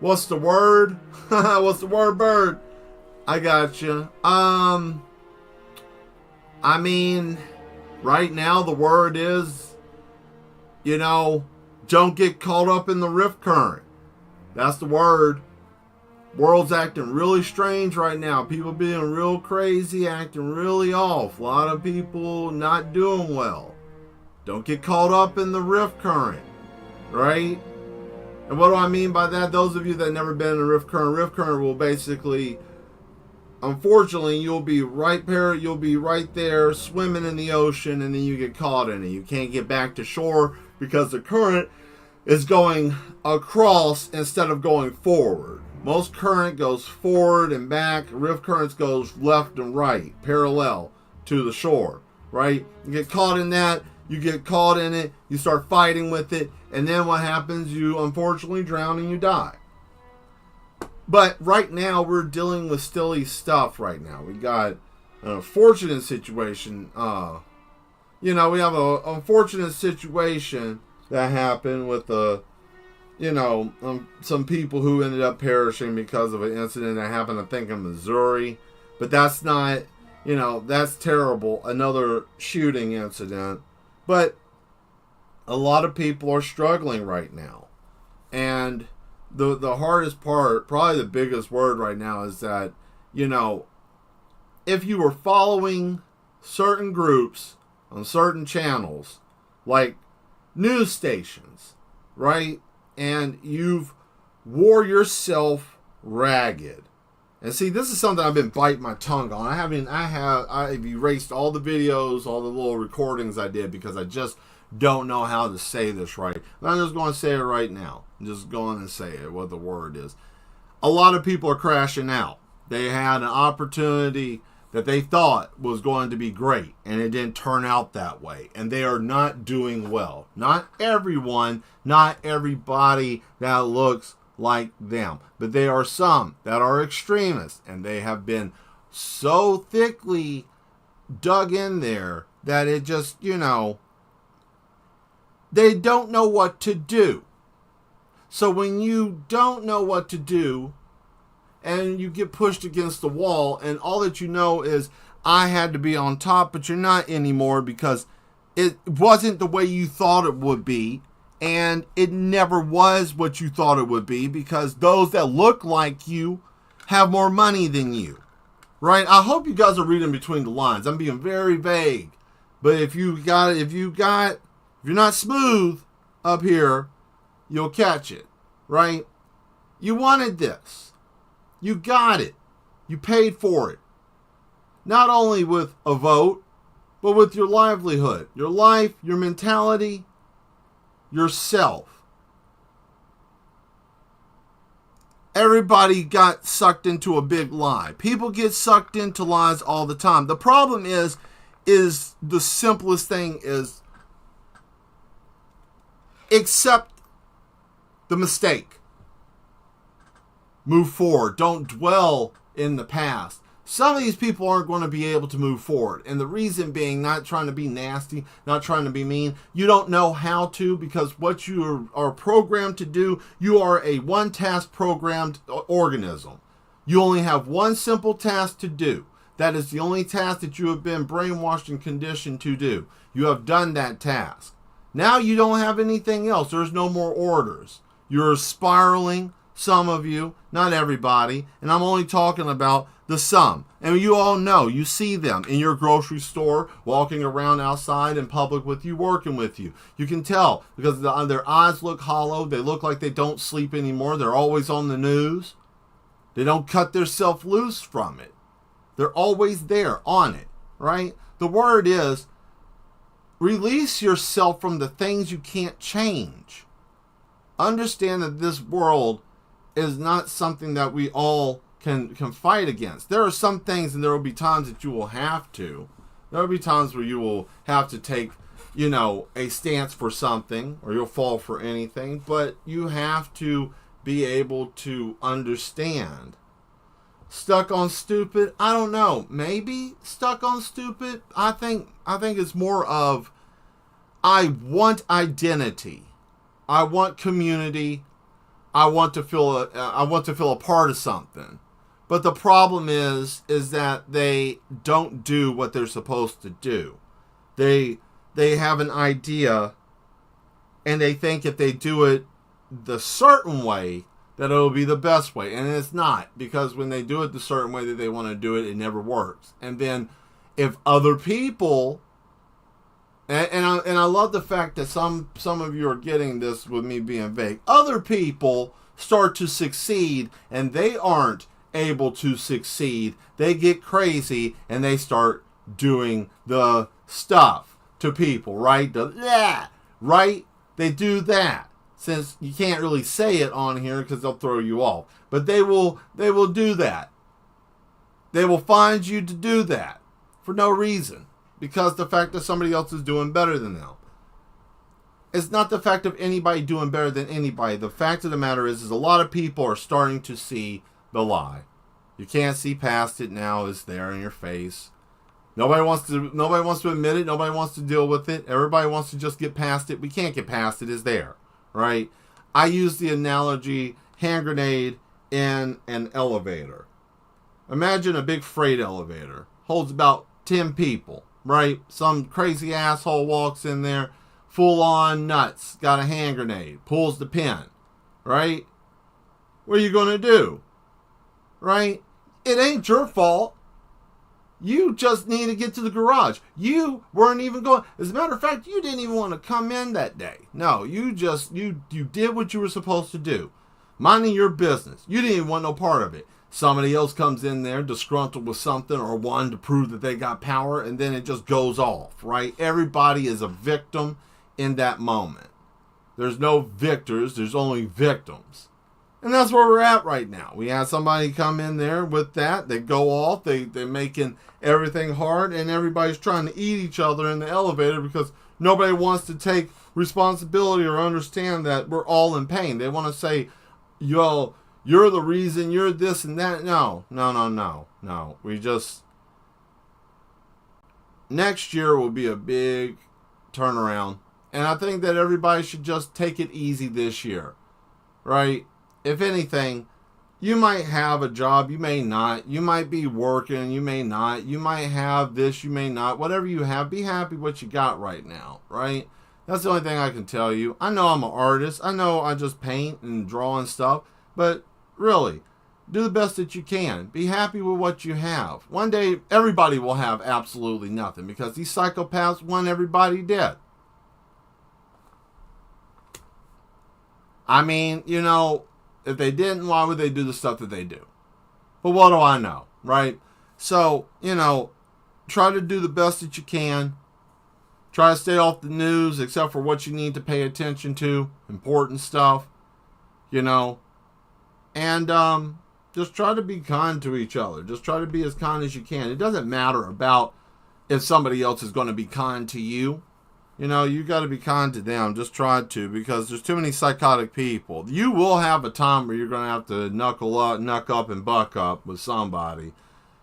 What's the word? What's the word, bird? I got you. I mean, right now the word is, don't get caught up in the rift current. That's the word. World's acting really strange right now. People being real crazy, acting really off. A lot of people not doing well. Don't get caught up in the rift current, right? And what do I mean by that? Those of you that never been in a rift current will basically, unfortunately, you'll be right there swimming in the ocean, and then you get caught in it. You can't get back to shore because the current is going across instead of going forward. Most current goes forward and back. Rift currents goes left and right, parallel. to the shore, right? You get caught in that, you get caught in it, you start fighting with it, and then what happens? You unfortunately drown and you die. But right now, we're dealing with silly stuff right now. We got an unfortunate situation. We have an unfortunate situation that happened with some people who ended up perishing because of an incident that happened, I think, in Missouri. But that's not, that's terrible. Another shooting incident. But a lot of people are struggling right now. And the hardest part, probably the biggest word right now, is that, if you were following certain groups on certain channels, like news stations, right? And you've wore yourself ragged. And see, this is something I've been biting my tongue on. I've erased all the videos, all the little recordings I did because I just don't know how to say this right. But I'm just going to say it right now. I'm just going to say it, what the word is. A lot of people are crashing out. They had an opportunity that they thought was going to be great, and it didn't turn out that way. And they are not doing well. Not everyone, not everybody that looks like them. But there are some that are extremists, and they have been so thickly dug in there that it just, they don't know what to do. So when you don't know what to do, and you get pushed against the wall, and all that you know is, I had to be on top, but you're not anymore because it wasn't the way you thought it would be, and it never was what you thought it would be, because those that look like you have more money than you, right? I hope you guys are reading between the lines. I'm being very vague, but if you're not smooth up here, you'll catch it, right? You wanted this. You got it. You paid for it. Not only with a vote, but with your livelihood, your life, your mentality, yourself. Everybody got sucked into a big lie. People get sucked into lies all the time. The problem is the simplest thing is accept the mistake. Move forward. Don't dwell in the past. Some of these people aren't going to be able to move forward. And the reason being, not trying to be nasty, not trying to be mean. You don't know how to, because what you are programmed to do, you are a one-task programmed organism. You only have one simple task to do. That is the only task that you have been brainwashed and conditioned to do. You have done that task. Now you don't have anything else. There's no more orders. You're spiraling. Some of you, not everybody, and I'm only talking about the some. And you all know, you see them in your grocery store, walking around outside in public with you, working with you. You can tell because their eyes look hollow. They look like they don't sleep anymore. They're always on the news. They don't cut themselves loose from it. They're always there on it, right? The word is release yourself from the things you can't change. Understand that this world is not something that we all can fight against. There are some things, and there will be times that you will have to. There will be times where you will have to take, a stance for something, or you'll fall for anything, but you have to be able to understand. Stuck on stupid? I don't know. Maybe stuck on stupid? I think it's more of, I want identity. I want community. I want to feel a part of something. But the problem is that they don't do what they're supposed to do. They have an idea, and they think if they do it the certain way, that it'll be the best way. And it's not, because when they do it the certain way that they want to do it, it never works. And then if other people, and I love the fact that some of you are getting this with me being vague. Other people start to succeed, and they aren't able to succeed. They get crazy, and they start doing the stuff to people, right? Right? They do that. Since you can't really say it on here because they'll throw you off. But they will do that. They will find you to do that. for no reason. Because the fact that somebody else is doing better than them. It's not the fact of anybody doing better than anybody. The fact of the matter is a lot of people are starting to see the lie. You can't see past it now. It's there in your face. Nobody wants to admit it. Nobody wants to deal with it. Everybody wants to just get past it. We can't get past it. It's there, right? I use the analogy hand grenade in an elevator. Imagine a big freight elevator. Holds about 10 people, right? Some crazy asshole walks in there, full on nuts, got a hand grenade, pulls the pin, right? What are you going to do? Right? It ain't your fault. You just need to get to the garage. You weren't even going. As a matter of fact, you didn't even want to come in that day. No, you did what you were supposed to do. Minding your business. You didn't even want no part of it. Somebody else comes in there disgruntled with something or one to prove that they got power, and then it just goes off, right? Everybody is a victim in that moment. There's no victors. There's only victims. And that's where we're at right now. We have somebody come in there with that. They go off. They're making everything hard. And everybody's trying to eat each other in the elevator because nobody wants to take responsibility or understand that we're all in pain. They want to say, yo, you're the reason, you're this and that. No. We just... Next year will be a big turnaround. And I think that everybody should just take it easy this year. Right? If anything, you might have a job, you may not. You might be working, you may not. You might have this, you may not. Whatever you have, be happy what you got right now, right? That's the only thing I can tell you. I know I'm an artist. I know I just paint and draw and stuff. But really, do the best that you can. Be happy with what you have. One day, everybody will have absolutely nothing because these psychopaths want everybody dead. I mean, you know, if they didn't, why would they do the stuff that they do? But what do I know, right? So, you know, try to do the best that you can. Try to stay off the news except for what you need to pay attention to. Important stuff, you know. And just try to be kind to each other. Just try to be as kind as you can. It doesn't matter about if somebody else is going to be kind to you. You know, you got to be kind to them. Just try to, because there's too many psychotic people. You will have a time where you're going to have to knuck up and buck up with somebody.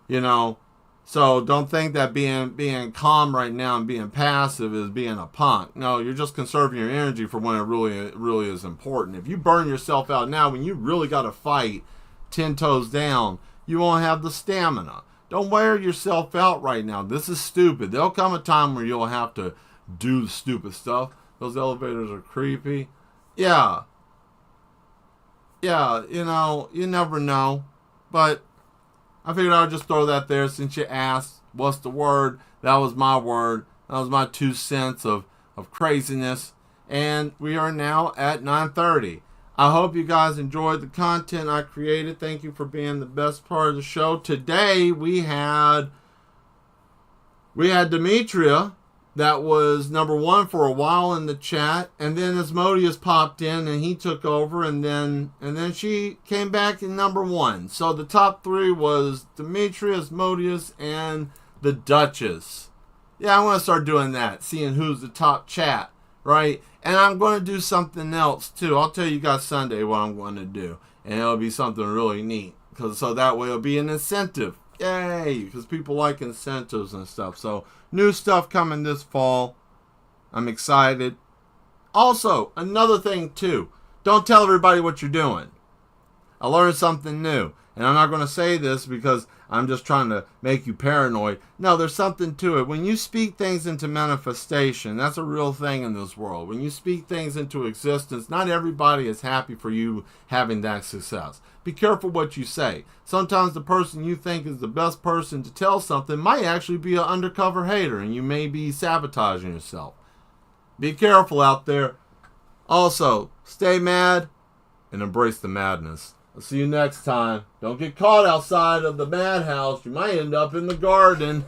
You know, so don't think that being calm right now and being passive is being a punk. No, you're just conserving your energy for when it really is important. If you burn yourself out now, when you really got to fight 10 toes down, you won't have the stamina. Don't wear yourself out right now. This is stupid. There'll come a time where you'll have to do the stupid stuff. Those elevators are creepy. Yeah, you know, you never know. But I figured I would just throw that there since you asked what's the word. That was my word. That was my 2 cents of craziness. And we are now at 9:30. I hope you guys enjoyed the content I created. Thank you for being the best part of the show. Today we had Demetria. That was number 1 for a while in the chat, and then Asmodeus popped in and he took over, and then she came back in number 1. So the top 3 was Demetria, Asmodeus, and the Duchess. Yeah, I'm going to start doing that, seeing who's the top chat, right? And I'm going to do something else too. I'll tell you guys Sunday what I'm going to do, and it'll be something really neat, so that way it'll be an incentive. Yay, because people like incentives and stuff. So new stuff coming this fall. I'm excited. Also, another thing too, don't tell everybody what you're doing. I learned something new. And I'm not going to say this because I'm just trying to make you paranoid. No, there's something to it. When you speak things into manifestation, that's a real thing in this world. When you speak things into existence, not everybody is happy for you having that success. Be careful what you say. Sometimes the person you think is the best person to tell something might actually be an undercover hater, and you may be sabotaging yourself. Be careful out there. Also, stay mad and embrace the madness. I'll see you next time. Don't get caught outside of the madhouse. You might end up in the garden.